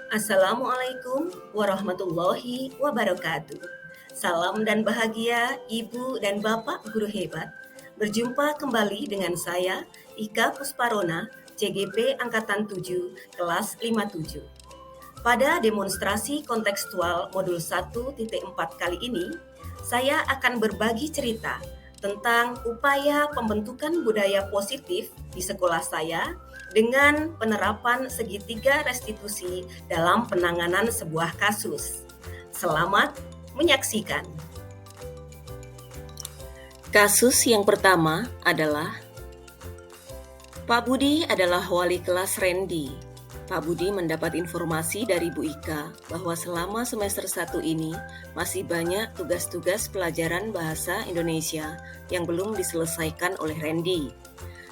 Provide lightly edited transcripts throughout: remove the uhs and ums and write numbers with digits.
Assalamualaikum warahmatullahi wabarakatuh. Salam dan bahagia Ibu dan Bapak Guru Hebat. Berjumpa kembali dengan saya, Ika Pusparona, CGP Angkatan 7, kelas 57. Pada demonstrasi kontekstual modul 1.4 kali ini, saya akan berbagi cerita tentang upaya pembentukan budaya positif di sekolah saya dengan penerapan segitiga restitusi dalam penanganan sebuah kasus. Selamat menyaksikan. Kasus yang pertama adalah Pak Budi adalah wali kelas Randy. Pak Budi mendapat informasi dari Bu Ika bahwa selama semester 1 ini masih banyak tugas-tugas pelajaran bahasa Indonesia yang belum diselesaikan oleh Randy.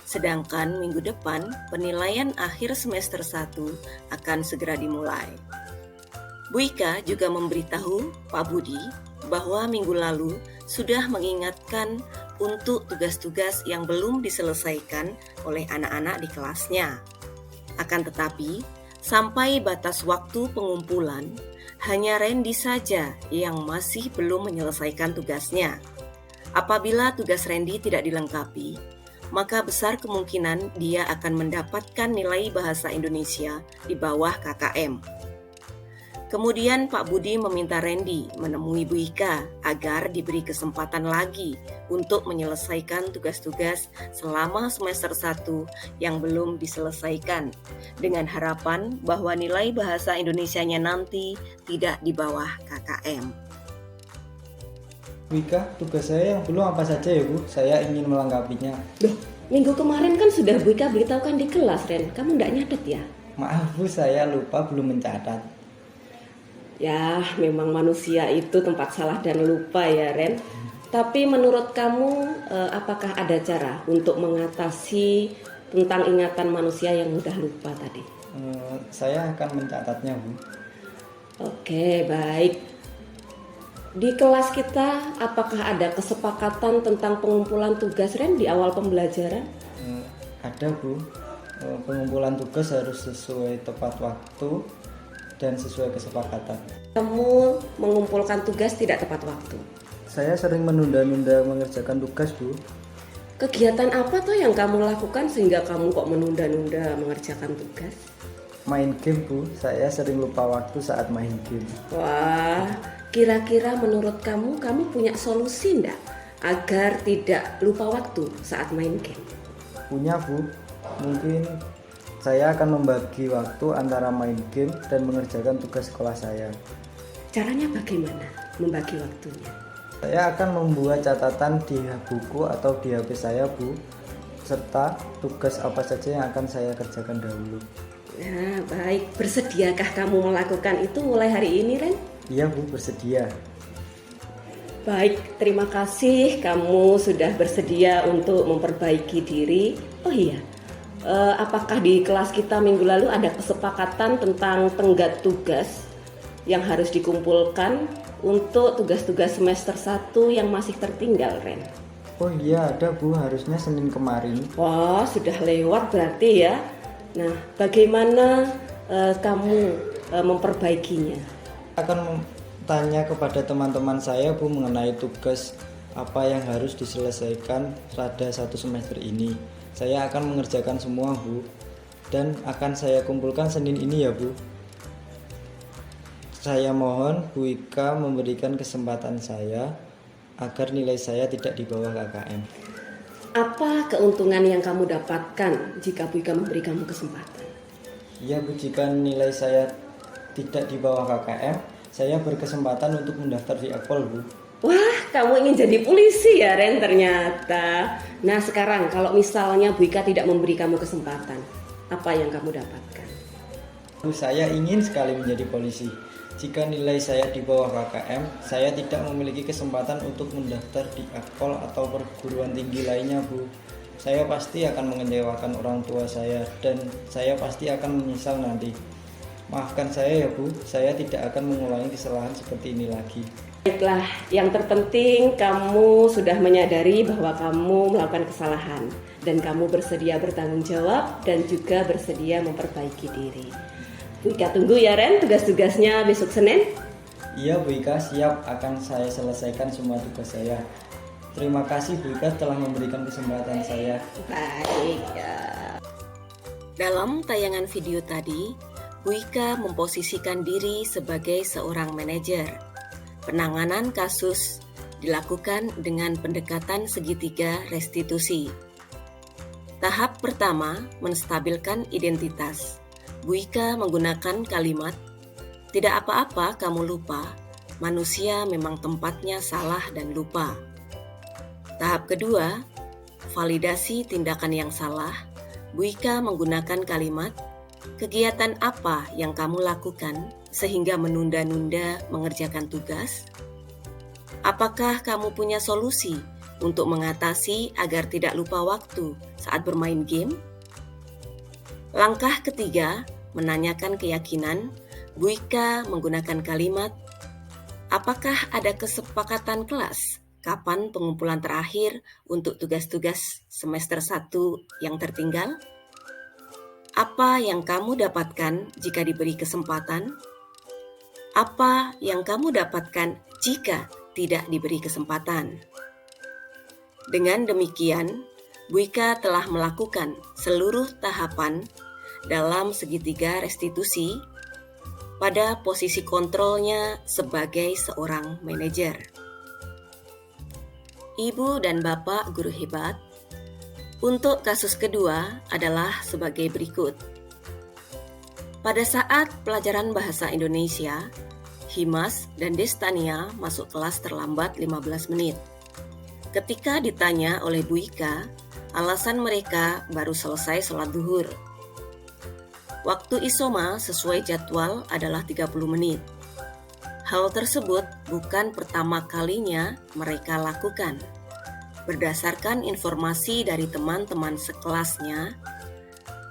Sedangkan minggu depan penilaian akhir semester 1 akan segera dimulai. Bu Ika juga memberitahu Pak Budi bahwa minggu lalu sudah mengingatkan untuk tugas-tugas yang belum diselesaikan oleh anak-anak di kelasnya. Akan tetapi, sampai batas waktu pengumpulan, hanya Randy saja yang masih belum menyelesaikan tugasnya. Apabila tugas Randy tidak dilengkapi, maka besar kemungkinan dia akan mendapatkan nilai bahasa Indonesia di bawah KKM. Kemudian Pak Budi meminta Randy menemui Bu Ika agar diberi kesempatan lagi untuk menyelesaikan tugas-tugas selama semester 1 yang belum diselesaikan, dengan harapan bahwa nilai bahasa Indonesianya nanti tidak di bawah KKM. Bu Ika, tugas saya yang belum apa saja ya Bu? Saya ingin melengkapinya. Loh, minggu kemarin kan sudah Bu Ika beritahukan di kelas, Ren. Kamu nggak nyatet ya? Maaf Bu, saya lupa belum mencatat. Ya, memang manusia itu tempat salah dan lupa ya, Ren. Tapi menurut kamu, apakah ada cara untuk mengatasi tentang ingatan manusia yang mudah lupa tadi? Saya akan mencatatnya Bu. Oke, baik. Di kelas kita, apakah ada kesepakatan tentang pengumpulan tugas, Ren, di awal pembelajaran? Ada Bu, pengumpulan tugas harus sesuai tepat waktu dan sesuai kesepakatan. Kamu mengumpulkan tugas tidak tepat waktu. Saya sering menunda-nunda mengerjakan tugas Bu. Kegiatan apa tuh yang kamu lakukan sehingga kamu kok menunda-nunda mengerjakan tugas? Main game Bu, saya sering lupa waktu saat main game. Wah, kira-kira menurut kamu punya solusi enggak agar tidak lupa waktu saat main game? Punya Bu, mungkin saya akan membagi waktu antara main game dan mengerjakan tugas sekolah saya. Caranya bagaimana membagi waktunya? Saya akan membuat catatan di buku atau di HP saya Bu, serta tugas apa saja yang akan saya kerjakan dahulu. Nah, baik. Bersediakah kamu melakukan itu mulai hari ini, Ren? Iya Bu, bersedia. Baik, terima kasih kamu sudah bersedia untuk memperbaiki diri. Oh iya, apakah di kelas kita minggu lalu ada kesepakatan tentang tenggat tugas yang harus dikumpulkan untuk tugas-tugas semester 1 yang masih tertinggal, Ren? Oh iya ada Bu, harusnya Senin kemarin. Wah, sudah lewat berarti ya. Nah, bagaimana kamu memperbaikinya? Akan tanya kepada teman-teman saya Bu mengenai tugas apa yang harus diselesaikan pada 1 semester ini. Saya akan mengerjakan semua Bu, dan akan saya kumpulkan Senin ini ya Bu. Saya mohon Bu Ika memberikan kesempatan saya agar nilai saya tidak di bawah KKM. Apa keuntungan yang kamu dapatkan jika Bu Ika memberi kamu kesempatan? Ya Bu, jika nilai saya tidak di bawah KKM, saya berkesempatan untuk mendaftar di Akpol Bu. Wah, kamu ingin jadi polisi ya, Ren, ternyata. Nah, sekarang kalau misalnya Bu Ika tidak memberi kamu kesempatan, apa yang kamu dapatkan? Bu, saya ingin sekali menjadi polisi. Jika nilai saya di bawah KKM, saya tidak memiliki kesempatan untuk mendaftar di Akpol atau perguruan tinggi lainnya Bu. Saya pasti akan mengecewakan orang tua saya dan saya pasti akan menyesal nanti. Maafkan saya ya Bu, saya tidak akan mengulangi kesalahan seperti ini lagi. Baiklah, yang terpenting kamu sudah menyadari bahwa kamu melakukan kesalahan dan kamu bersedia bertanggung jawab dan juga bersedia memperbaiki diri. Bu Ika tunggu ya Ren, tugas-tugasnya besok Senin. Iya Bu Ika, siap, akan saya selesaikan semua tugas saya. Terima kasih Bu Ika telah memberikan kesempatan saya. Baik ya. Dalam tayangan video tadi, Bu Ika memposisikan diri sebagai seorang manajer. Penanganan kasus dilakukan dengan pendekatan segitiga restitusi. Tahap pertama, menstabilkan identitas. Bu Ika menggunakan kalimat, "Tidak apa-apa kamu lupa, manusia memang tempatnya salah dan lupa." Tahap kedua, validasi tindakan yang salah. Bu Ika menggunakan kalimat, "Kegiatan apa yang kamu lakukan sehingga menunda-nunda mengerjakan tugas? Apakah kamu punya solusi untuk mengatasi agar tidak lupa waktu saat bermain game?" Langkah ketiga, menanyakan keyakinan. Bu Ika menggunakan kalimat, "Apakah ada kesepakatan kelas? Kapan pengumpulan terakhir untuk tugas-tugas semester 1 yang tertinggal? Apa yang kamu dapatkan jika diberi kesempatan? Apa yang kamu dapatkan jika tidak diberi kesempatan?" Dengan demikian, Bu Ika telah melakukan seluruh tahapan dalam segitiga restitusi pada posisi kontrolnya sebagai seorang manajer. Ibu dan Bapak guru hebat, untuk kasus kedua adalah sebagai berikut. Pada saat pelajaran bahasa Indonesia, Himas dan Destania masuk kelas terlambat 15 menit. Ketika ditanya oleh Bu Ika, alasan mereka baru selesai sholat zuhur. Waktu isoma sesuai jadwal adalah 30 menit. Hal tersebut bukan pertama kalinya mereka lakukan. Berdasarkan informasi dari teman-teman sekelasnya,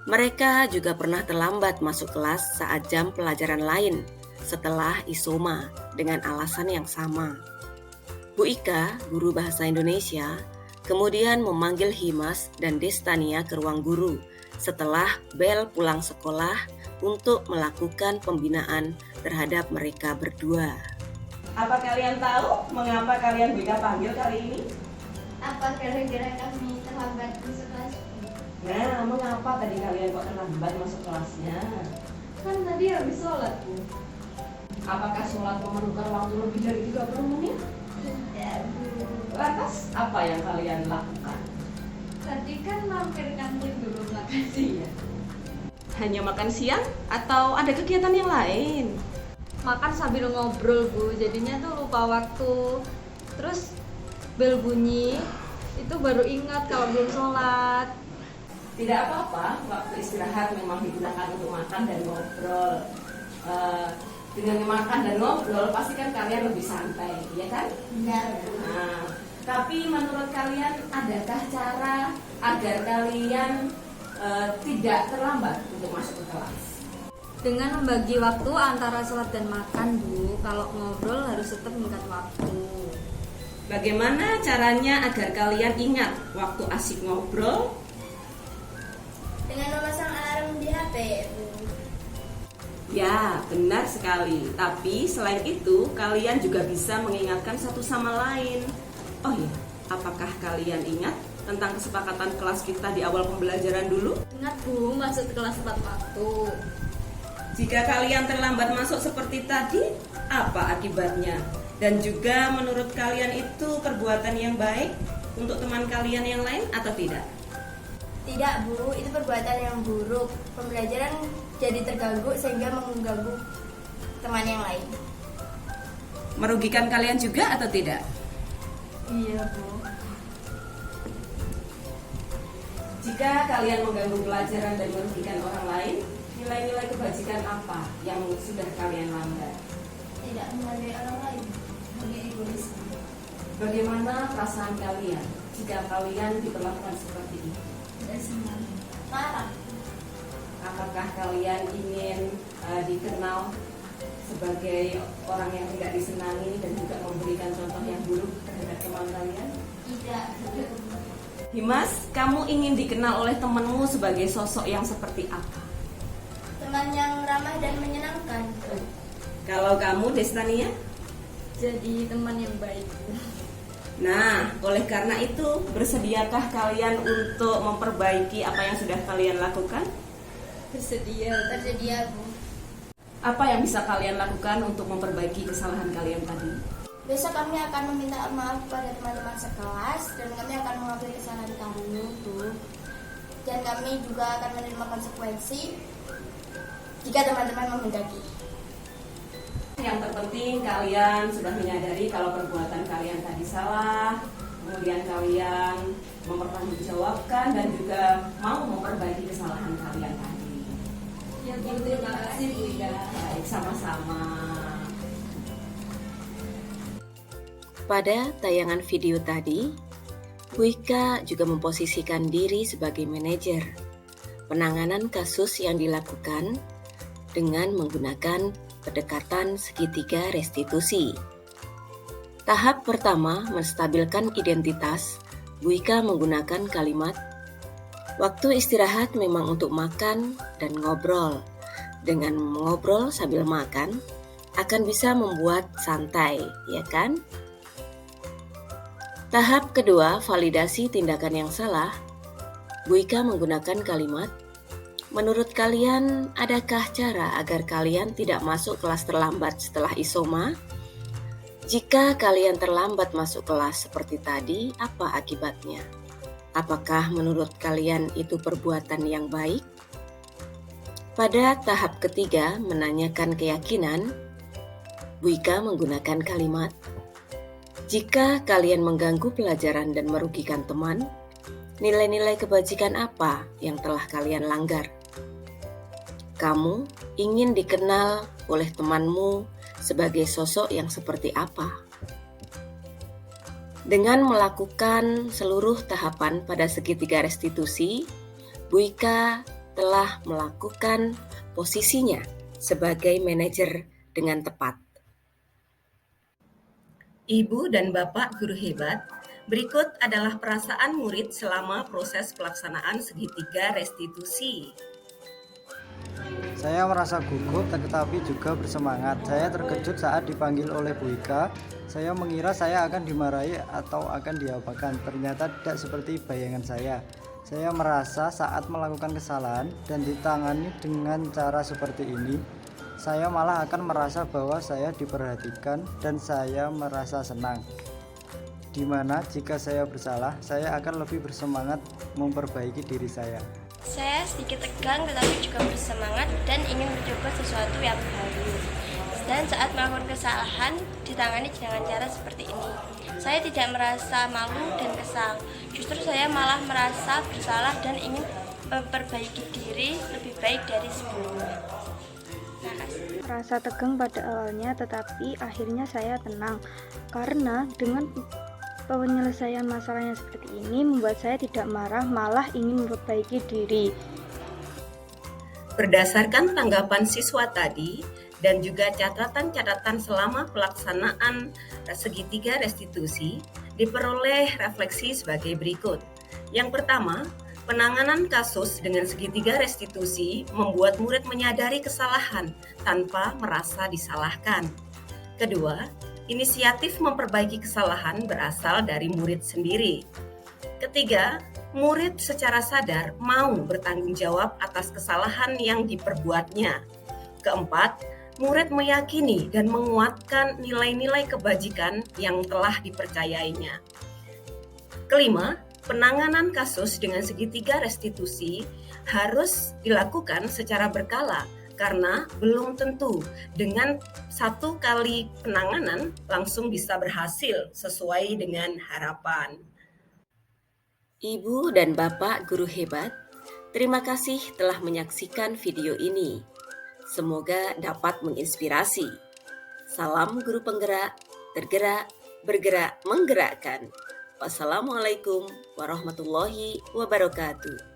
mereka juga pernah terlambat masuk kelas saat jam pelajaran lain setelah isoma dengan alasan yang sama. Bu Ika, guru bahasa Indonesia, kemudian memanggil Himas dan Destania ke ruang guru setelah bel pulang sekolah untuk melakukan pembinaan terhadap mereka berdua. Apa kalian tahu mengapa kalian Bu Ika panggil kali ini? Apa gara-gara kami terlambat masuk kelas? Nah, mengapa tadi kalian kok terlambat masuk kelasnya? Kan tadi habis sholat, Bu. Apakah sholat memerlukan waktu lebih dari 30 menit? Tidak, Bu. Lantas, apa yang kalian lakukan? Tadi kan mampir kantin dulu makan siang. Hanya makan siang atau ada kegiatan yang lain? Makan sambil ngobrol, Bu. Jadinya tuh lupa waktu. Terus bel bunyi, itu baru ingat kalau belum sholat. Tidak apa-apa, waktu istirahat memang digunakan untuk makan dan ngobrol. Dengan makan dan ngobrol, pasti kan kalian lebih santai, ya kan? Benar. Nah, tapi menurut kalian, adakah cara agar kalian tidak terlambat untuk masuk ke kelas? Dengan membagi waktu antara sholat dan makan, Bu. Kalau ngobrol harus tetap mengikat waktu. Bagaimana caranya agar kalian ingat waktu asik ngobrol? Dengan memasang alarm di HP, Bu. Ya, benar sekali. Tapi selain itu, kalian juga bisa mengingatkan satu sama lain. Oh iya, apakah kalian ingat tentang kesepakatan kelas kita di awal pembelajaran dulu? Ingat, Bu, masuk ke kelas tepat waktu. Jika kalian terlambat masuk seperti tadi, apa akibatnya? Dan juga menurut kalian itu perbuatan yang baik untuk teman kalian yang lain atau tidak? Tidak, Bu, itu perbuatan yang buruk. Pembelajaran jadi terganggu sehingga mengganggu teman yang lain. Merugikan kalian juga atau tidak? Iya, Bu. Jika kalian mengganggu pelajaran dan merugikan orang lain, nilai-nilai kebajikan apa yang sudah kalian langgar? Tidak menghargai orang lain, menjadi egois. Bagaimana perasaan kalian jika kalian diperlakukan seperti ini? Tidak senang, marah. Apakah kalian ingin dikenal sebagai orang yang tidak disenangi dan juga memberikan contoh yang buruk terhadap teman kalian? Tidak. Himas, kamu ingin dikenal oleh temanmu sebagai sosok yang seperti apa? Teman teman yang ramah dan menyenangkan. Kalau kamu, Destania? Jadi teman yang baik, Bu. Nah, oleh karena itu, bersediakah kalian untuk memperbaiki apa yang sudah kalian lakukan? Bersedia. Bersedia, Bu. Apa yang bisa kalian lakukan untuk memperbaiki kesalahan kalian tadi? Besok kami akan meminta maaf pada teman-teman sekelas dan kami akan mengakui kesalahan kami, Bu. Dan kami juga akan menerima konsekuensi jika teman-teman menghendaki. Yang terpenting kalian sudah menyadari kalau perbuatan kalian tadi salah, kemudian kalian mempertanggungjawabkan dan juga mau memperbaiki kesalahan kalian tadi. Ya, Bu, terima kasih, Bu Ika. Baik, sama-sama. Pada tayangan video tadi, Bu Ika juga memposisikan diri sebagai manajer penanganan kasus yang dilakukan dengan menggunakan pendekatan segitiga restitusi. Tahap pertama menstabilkan identitas. Bu Ika menggunakan kalimat, waktu istirahat memang untuk makan dan ngobrol. Dengan mengobrol sambil makan akan bisa membuat santai, ya kan? Tahap kedua, validasi tindakan yang salah. Bu Ika menggunakan kalimat, menurut kalian adakah cara agar kalian tidak masuk kelas terlambat setelah isoma? Jika kalian terlambat masuk kelas seperti tadi, apa akibatnya? Apakah menurut kalian itu perbuatan yang baik? Pada tahap ketiga, menanyakan keyakinan, Bu Ika menggunakan kalimat, jika kalian mengganggu pelajaran dan merugikan teman, nilai-nilai kebajikan apa yang telah kalian langgar? Kamu ingin dikenal oleh temanmu sebagai sosok yang seperti apa? Dengan melakukan seluruh tahapan pada segitiga restitusi, Bu Ika telah melakukan posisinya sebagai manajer dengan tepat. Ibu dan Bapak guru hebat, berikut adalah perasaan murid selama proses pelaksanaan segitiga restitusi. Saya merasa gugup tetapi juga bersemangat. Saya terkejut saat dipanggil oleh Bu Ika. Saya mengira saya akan dimarahi atau akan diapakan. Ternyata tidak seperti bayangan saya. Saya merasa saat melakukan kesalahan dan ditangani dengan cara seperti ini, saya malah akan merasa bahwa saya diperhatikan dan saya merasa senang. Dimana jika saya bersalah, saya akan lebih bersemangat memperbaiki diri saya. Saya sedikit tegang tetapi juga bersemangat dan ingin mencoba sesuatu yang baru. Dan saat melakukan kesalahan ditangani dengan cara seperti ini, saya tidak merasa malu dan kesal. Justru saya malah merasa bersalah dan ingin memperbaiki diri lebih baik dari sebelumnya. Rasa tegang pada awalnya, tetapi akhirnya saya tenang karena dengan penyelesaian masalahnya seperti ini membuat saya tidak marah, malah ingin memperbaiki diri. Berdasarkan tanggapan siswa tadi dan juga catatan-catatan selama pelaksanaan segitiga restitusi, diperoleh refleksi sebagai berikut. Yang pertama, penanganan kasus dengan segitiga restitusi membuat murid menyadari kesalahan tanpa merasa disalahkan. Kedua, inisiatif memperbaiki kesalahan berasal dari murid sendiri. Ketiga, murid secara sadar mau bertanggung jawab atas kesalahan yang diperbuatnya. Keempat, murid meyakini dan menguatkan nilai-nilai kebajikan yang telah dipercayainya. Kelima, penanganan kasus dengan segitiga restitusi harus dilakukan secara berkala karena belum tentu dengan satu kali penanganan langsung bisa berhasil sesuai dengan harapan. Ibu dan Bapak guru hebat, terima kasih telah menyaksikan video ini. Semoga dapat menginspirasi. Salam guru penggerak, tergerak, bergerak, menggerakkan. Wassalamualaikum warahmatullahi wabarakatuh.